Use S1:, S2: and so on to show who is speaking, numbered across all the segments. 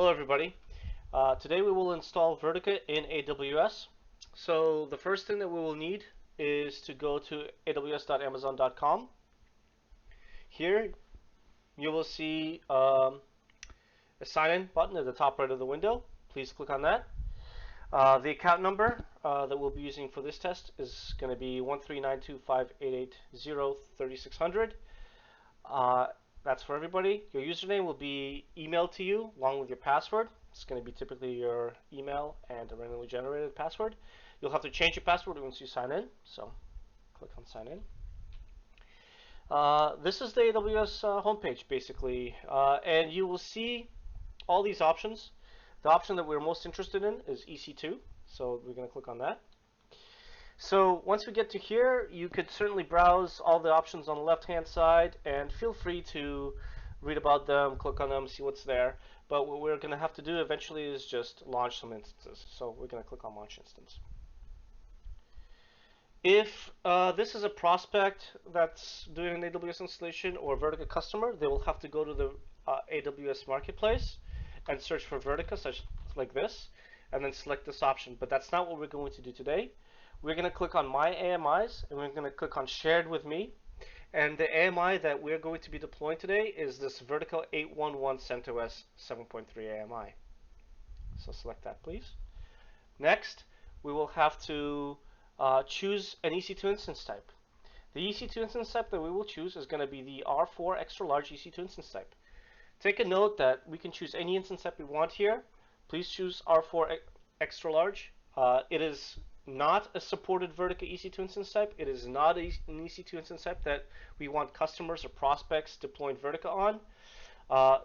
S1: Hello everybody. Today we will install Vertica in AWS. So the first thing that we will need is to go to aws.amazon.com. Here you will see a sign-in button at the top right of the window. Please click on that. The account number that we'll be using for this test is going to be 139258803,600. That's for everybody. Your username will be emailed to you along with your password. It's going to be typically your email and a randomly generated password. You'll have to change your password once you sign in, so click on sign in. This is the AWS homepage basically, and you will see all these options. The option that we're most interested in is EC2, so we're going to click on that. So once we get to here, you could certainly browse all the options on the left-hand side, and feel free to read about them, click on them, see what's there. But what we're going to have to do eventually is just launch some instances. So we're going to click on Launch Instance. If this is a prospect that's doing an AWS installation or a Vertica customer, they will have to go to the AWS Marketplace and search for Vertica, such like this, and then select this option. But that's not what we're going to do today. We're going to click on My AMIs, and we're going to click on Shared with Me. And the AMI that we're going to be deploying today is this Vertica 811 CentOS 7.3 AMI. So select that, please. Next, we will have to choose an EC2 instance type. The EC2 instance type that we will choose is going to be the R4 extra large EC2 instance type. Take a note that we can choose any instance type we want here. Please choose R4 extra large. It is not a supported Vertica EC2 instance type. It is not an EC2 instance type that we want customers or prospects deploying Vertica on.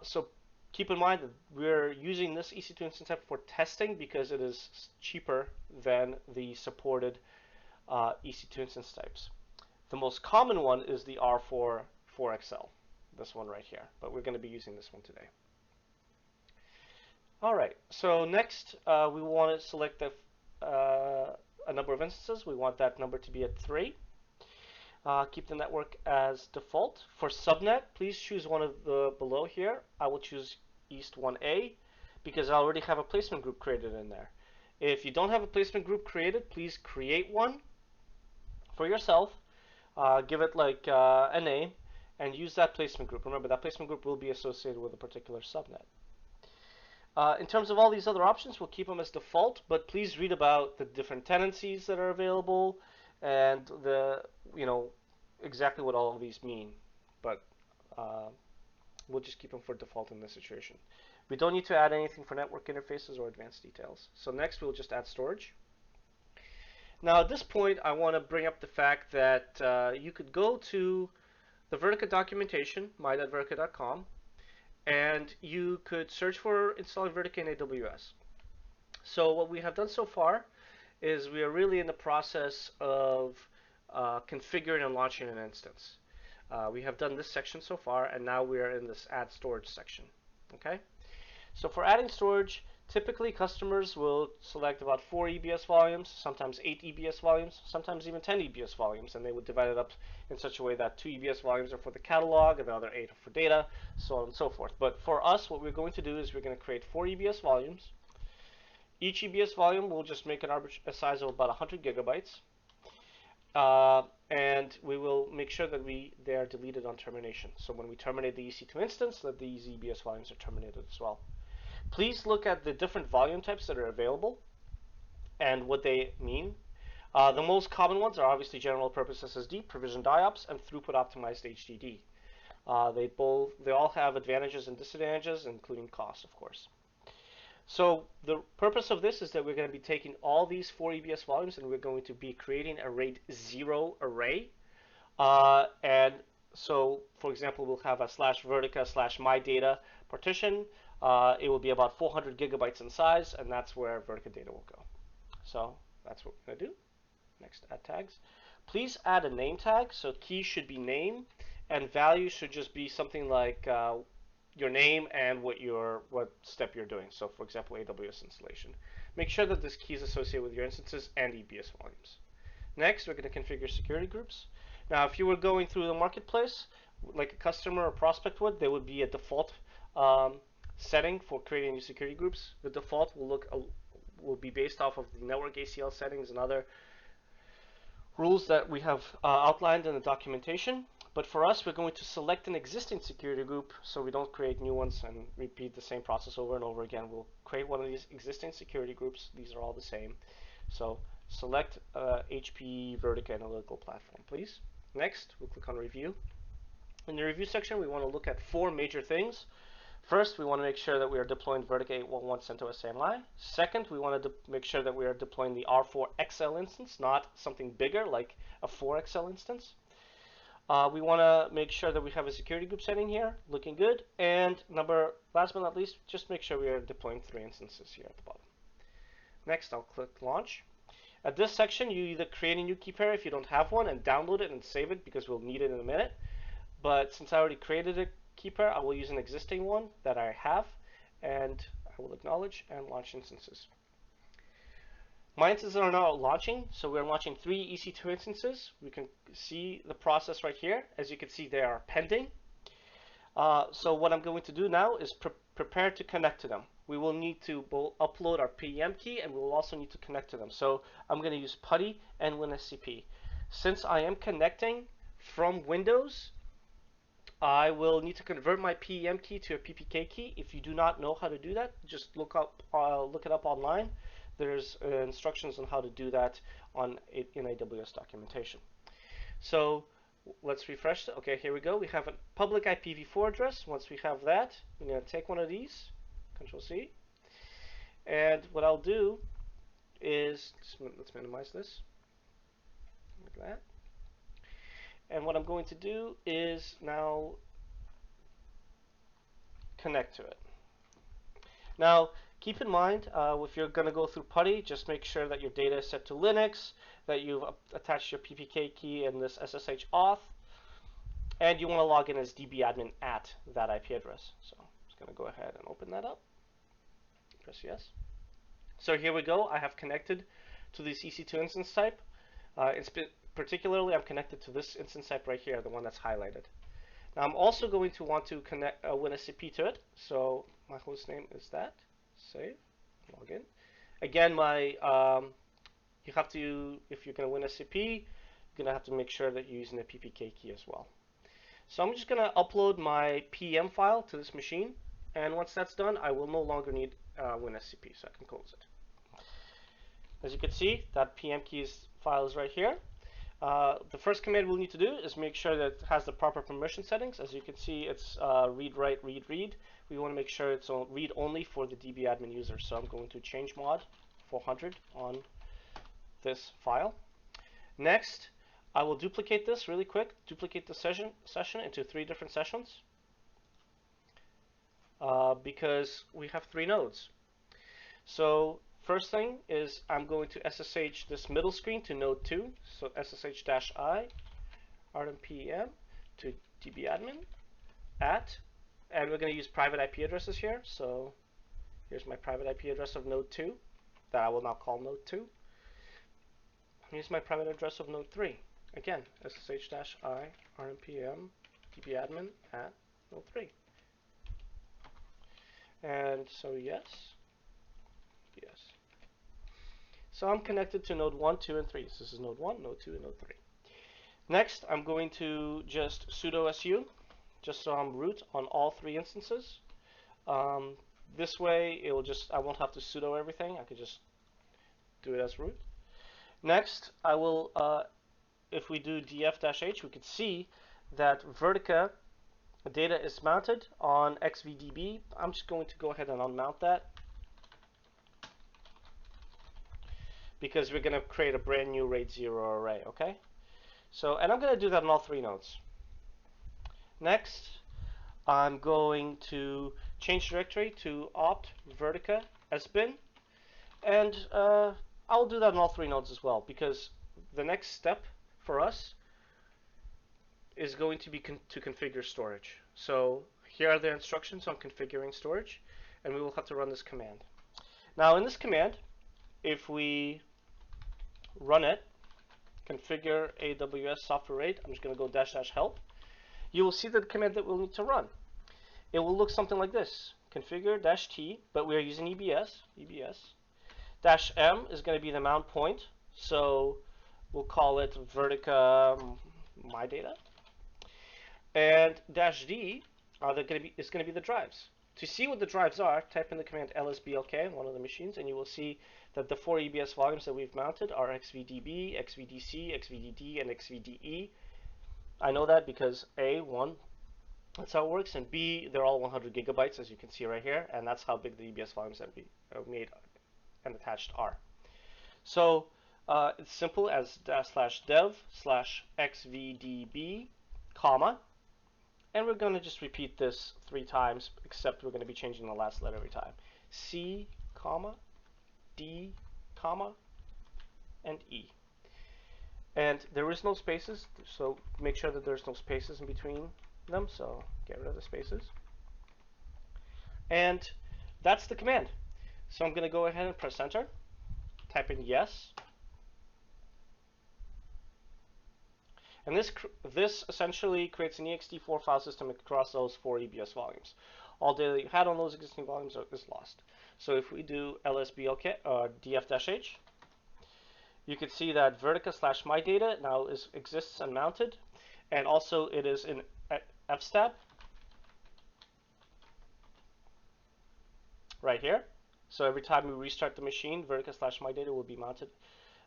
S1: So keep in mind that we're using this EC2 instance type for testing because it is cheaper than the supported EC2 instance types. The most common one is the R4 4XL, this one right here, but we're going to be using this one today. Alright, so next we want to select a number of instances. We want that number to be at 3. Keep the network as default. For subnet, please choose one of the below here. I will choose East 1A because I already have a placement group created in there. If you don't have a placement group created, please create one for yourself. Give it like a name and use that placement group. Remember, that placement group will be associated with a particular subnet. In terms of all these other options, we'll keep them as default, but please read about the different tenancies that are available and exactly what all of these mean. But we'll just keep them for default in this situation. We don't need to add anything for network interfaces or advanced details. So next, we'll just add storage. Now at this point, I want to bring up the fact that you could go to the Vertica documentation, my.vertica.com, and you could search for installing Vertica in AWS. So what we have done so far is we are really in the process of configuring and launching an instance. We have done this section so far, and now we are in this add storage section. Okay. So for adding storage, typically customers will select about 4 EBS volumes, sometimes 8 EBS volumes, sometimes even 10 EBS volumes, and they would divide it up in such a way that 2 EBS volumes are for the catalog and the other 8 are for data, so on and so forth. But for us, what we're going to do is we're going to create 4 EBS volumes. Each EBS volume will just make a size of about 100 gigabytes, and we will make sure that they are deleted on termination. So when we terminate the EC2 instance, that these EBS volumes are terminated as well. Please look at the different volume types that are available and what they mean. The most common ones are obviously general purpose SSD, provisioned IOPS, and throughput optimized HDD. They all have advantages and disadvantages, including cost, of course. So the purpose of this is that we're going to be taking all these 4 EBS volumes and we're going to be creating a RAID 0 array. And so, for example, we'll have a /vertica/mydata partition. It will be about 400 gigabytes in size, and that's where Vertica data will go. So that's what we're going to do. Next, add tags. Please add a name tag. So key should be name, and value should just be something like your name and what step you're doing. So for example, AWS installation. Make sure that this key is associated with your instances and EBS volumes. Next, we're going to configure security groups. Now, if you were going through the marketplace, like a customer or prospect would, there would be a default setting for creating new security groups. The default will be based off of the network ACL settings and other rules that we have outlined in the documentation. But for us, we're going to select an existing security group so we don't create new ones and repeat the same process over and over again. We'll create one of these existing security groups. These are all the same. So select HP Vertica Analytical Platform, please. Next, we'll click on Review. In the Review section, we want to look at 4 major things. First, we want to make sure that we are deploying Vertica 811 CentOS AMI. Second, we want to make sure that we are deploying the R4XL instance, not something bigger like a 4XL instance. We want to make sure that we have a security group setting here, looking good. And last but not least, just make sure we are deploying 3 instances here at the bottom. Next, I'll click Launch. At this section, you either create a new key pair if you don't have one and download it and save it because we'll need it in a minute. But since I already created a key pair, I will use an existing one that I have, and I will acknowledge and launch instances. My instances are now launching, so we're launching 3 EC2 instances. We can see the process right here. As you can see, they are pending. So what I'm going to do now is prepare to connect to them. We will need to upload our PEM key, and we will also need to connect to them. So I'm going to use PuTTY and WinSCP. Since I am connecting from Windows, I will need to convert my PEM key to a PPK key. If you do not know how to do that, just look it up online. There's instructions on how to do that in AWS documentation. So let's refresh. Okay, here we go. We have a public IPv4 address. Once we have that, I'm going to take one of these, Control-C. And what I'll do is, let's minimize this, like that. And what I'm going to do is now connect to it. Now, keep in mind, if you're going to go through PuTTY, just make sure that your data is set to Linux, that you've attached your PPK key and this SSH auth, and you want to log in as dbadmin at that IP address. So I'm just going to go ahead and open that up. Press yes. So here we go. I have connected to this EC2 instance type. Particularly, I'm connected to this instance type right here, the one that's highlighted. Now, I'm also going to want to connect WinSCP to it. So my host name is that. Save. Log in. Again, you have to, if you're going to WinSCP, you're going to have to make sure that you're using a PPK key as well. So I'm just going to upload my PEM file to this machine. And once that's done, I will no longer need WinSCP, so I can close it. As you can see, that PEM keys file is right here. The first command we'll need to do is make sure that it has the proper permission settings. As you can see, it's read, write, read, read. We want to make sure it's read only for the dbadmin user. So I'm going to chmod 400 on this file. Next, I will duplicate this really quick. Duplicate the session into 3 different sessions because we have 3 nodes. So first thing is I'm going to SSH this middle screen to node 2. So SSH-I rmpem to dbadmin at, and we're going to use private IP addresses here. So here's my private IP address of node 2 that I will now call node 2. Here's my private address of node 3. Again, SSH-I rmpem dbadmin at node 3. And so yes. So I'm connected to node 1, 2, and 3. So this is node 1, node 2, and node 3. Next, I'm going to just sudo su, just so I'm root on all 3 instances. This way, I won't have to sudo everything. I could just do it as root. Next, I will, if we do df-h, we could see that Vertica data is mounted on xvdb. I'm just going to go ahead and unmount that, because we're going to create a brand new RAID 0 array, okay? So, and I'm going to do that on all 3 nodes. Next, I'm going to change directory to opt vertica sbin, and I'll do that on all 3 nodes as well, because the next step for us is going to be to configure storage. So here are the instructions on configuring storage, and we will have to run this command. Now in this command, if we run it, configure AWS software RAID, I'm just going to go --help, you will see the command that we'll need to run. It will look something like this. configure -t, but we are using EBS. -m is going to be the mount point, so we'll call it Vertica mydata. And -d is going to be the drives. To see what the drives are, type in the command lsblk on one of the machines, and you will see that the 4 EBS volumes that we've mounted are xvdb, xvdc, xvdd, and xvde. I know that because A, one, that's how it works, and B, they're all 100 gigabytes, as you can see right here, and that's how big the EBS volumes that we made and attached are. So it's simple as /dev/xvdb, comma, and we're going to just repeat this 3 times, except we're going to be changing the last letter every time. C, comma, D, comma, and E. And there is no spaces, so make sure that there's no spaces in between them, so get rid of the spaces. And that's the command. So I'm going to go ahead and press enter, type in yes. And this essentially creates an ext4 file system across those 4 EBS volumes. All data that you had on those existing volumes is lost. So if we do lsblk df-h, you can see that Vertica /mydata now exists and mounted, and also it is in fstab right here. So every time we restart the machine, Vertica /mydata will be mounted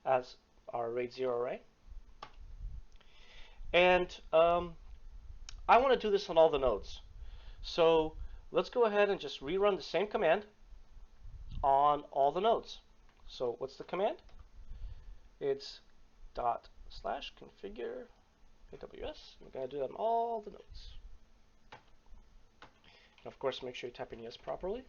S1: as our RAID 0 array. And I want to do this on all the nodes. So let's go ahead and just rerun the same command on all the nodes. So what's the command? It's /configure AWS. We're going to do that on all the nodes. And of course, make sure you type in yes properly.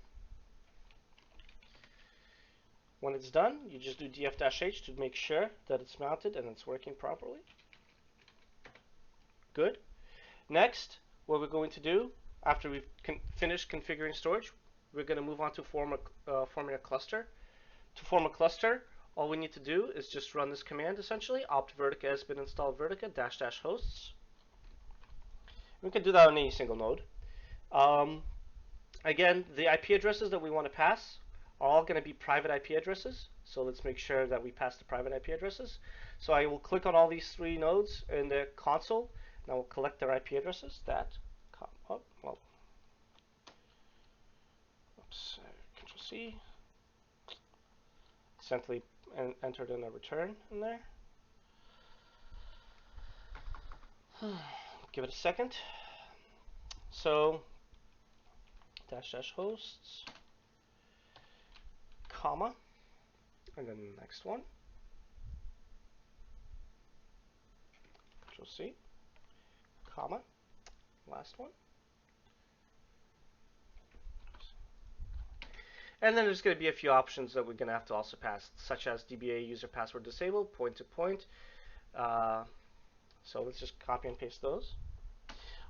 S1: When it's done, you just do df-h to make sure that it's mounted and it's working properly. Good. Next, what we're going to do after we've finished configuring storage, we're going to move on to forming a cluster. To form a cluster, all we need to do is just run this command essentially, opt vertica sbin install vertica --hosts. We can do that on any single node. Again, the IP addresses that we want to pass are all going to be private IP addresses. So let's make sure that we pass the private IP addresses. So I will click on all these 3 nodes in the console, and I will collect their IP addresses. Control C. Simply entered in a return in there. Give it a second. So --hosts, comma, and then the next one. Control C, comma, last one. And then there's going to be a few options that we're going to have to also pass, such as dba-user-password-disabled, point-to-point. So let's just copy and paste those.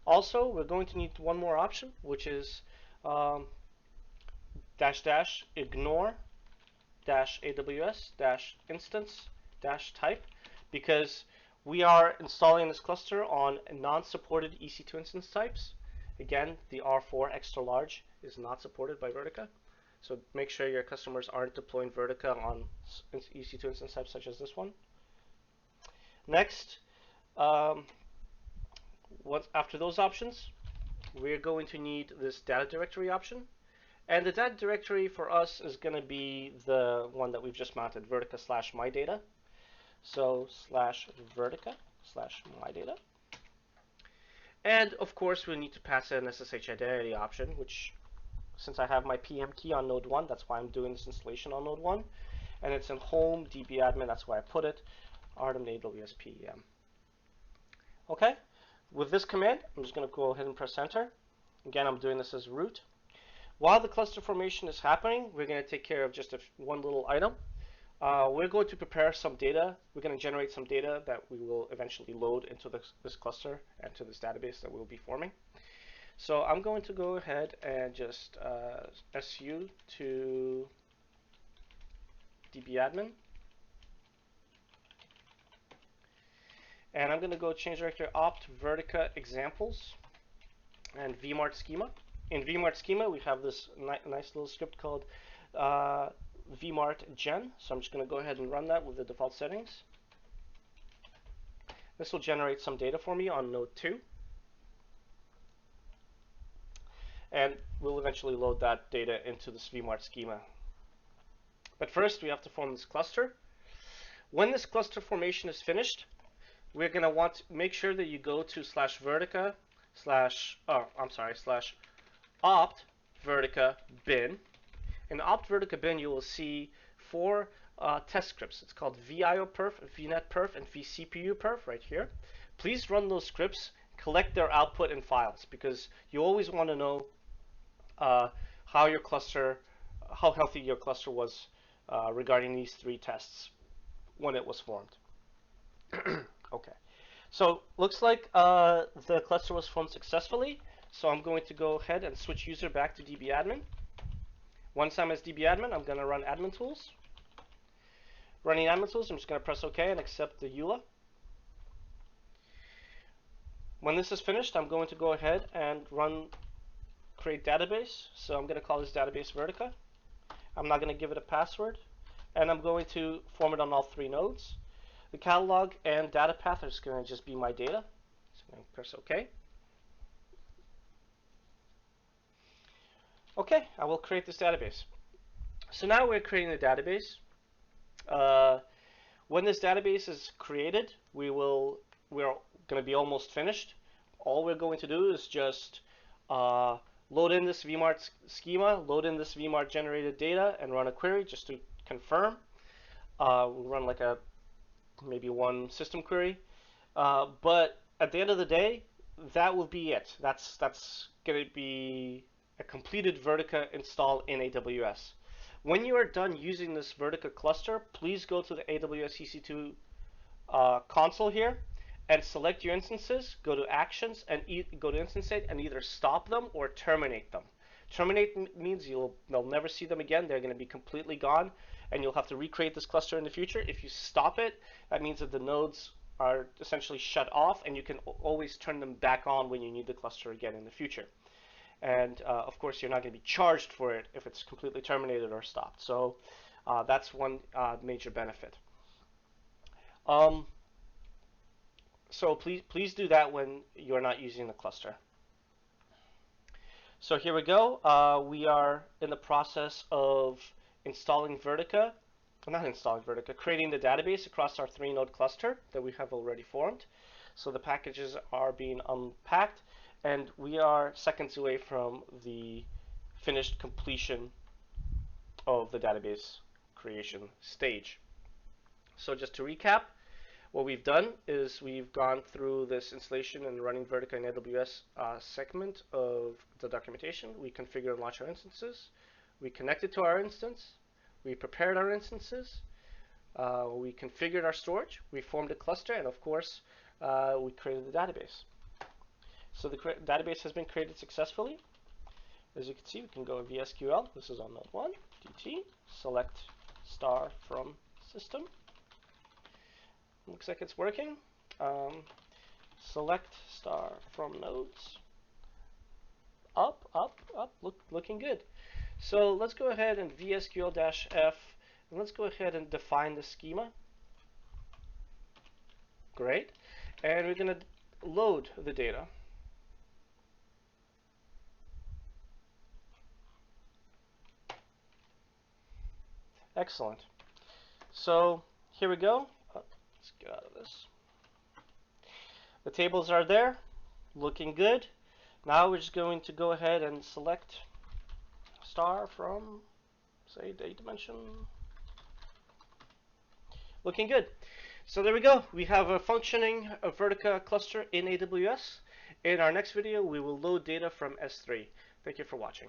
S1: Also, we're going to need one more option, which is --ignore-aws-instance-type, because we are installing this cluster on non-supported EC2 instance types. Again, the R4 extra large is not supported by Vertica. So make sure your customers aren't deploying Vertica on EC2 instance types such as this one. Next, after those options, we're going to need this data directory option. And the data directory for us is going to be the one that we've just mounted, Vertica /mydata. So /vertica/mydata. And of course, we need to pass in ssh-identity option, which, since I have my PM key on node 1, that's why I'm doing this installation on node 1. And it's in home dbadmin, that's why I put it, Artem AWS PEM. Okay, with this command, I'm just going to go ahead and press enter. Again, I'm doing this as root. While the cluster formation is happening, we're going to take care of just one little item. We're going to prepare some data. We're going to generate some data that we will eventually load into this cluster and to this database that we'll be forming. So I'm going to go ahead and just su to dbadmin. And I'm going to go change directory opt vertica examples and vmart schema. in vmart schema, we have this nice little script called vmart gen. So I'm just going to go ahead and run that with the default settings. This will generate some data for me on node 2. And we'll eventually load that data into this vmart schema. But first, we have to form this cluster. When this cluster formation is finished, we're going to want to make sure that you go to /vertica /opt vertica bin. In opt vertica bin, you will see 4 test scripts. It's called vio-perf, vnet-perf, and vcpu-perf right here. Please run those scripts, collect their output in files, because you always want to know how healthy your cluster was regarding these 3 tests when it was formed. Okay, so looks like the cluster was formed successfully. So I'm going to go ahead and switch user back to dbadmin. Once I'm as dbadmin, I'm going to run admintools. Running admintools, I'm just going to press OK and accept the EULA. When this is finished, I'm going to go ahead and create database. So I'm going to call this database Vertica. I'm not going to give it a password, and I'm going to form it on all 3 nodes. The catalog and data path is going to just be my data. So I'm going to press OK. Okay, I will create this database. So now we're creating the database. When this database is created, we're going to be almost finished. All we're going to do is just load in this vmart schema, load in this vmart generated data, and run a query just to confirm. We'll run like maybe 1 system query. But at the end of the day, that will be it. That's going to be a completed Vertica install in AWS. When you are done using this Vertica cluster, please go to the AWS EC2 console here and select your instances, go to actions, and go to instance state and either stop them or terminate them. Terminate means they'll never see them again. They're going to be completely gone, and you'll have to recreate this cluster in the future. If you stop it, that means that the nodes are essentially shut off, and you can always turn them back on when you need the cluster again in the future. And of course, you're not going to be charged for it if it's completely terminated or stopped. So that's one major benefit. So please do that when you're not using the cluster. So here we go. We are in the process of installing Vertica. Not installing Vertica, creating the database across our 3-node cluster that we have already formed. So the packages are being unpacked, and we are seconds away from the finished completion of the database creation stage. So just to recap, what we've done is we've gone through this installation and running Vertica in AWS segment of the documentation. We configured and launched our instances. We connected to our instance. We prepared our instances. We configured our storage. We formed a cluster, and of course, we created the database. So the database has been created successfully. As you can see, we can go VSQL. This is on node 1, dt, select star from system. Looks like it's working. Select star from nodes. Up, looking good. So let's go ahead and VSQL-F, and let's go ahead and define the schema. Great. And we're going to load the data. Excellent. So here we go. Let's get out of this. The tables are there, looking good. Now we're just going to go ahead and select star from, say, date dimension. Looking good. So there we go. We have a functioning Vertica cluster in AWS. In our next video, we will load data from S3. Thank you for watching.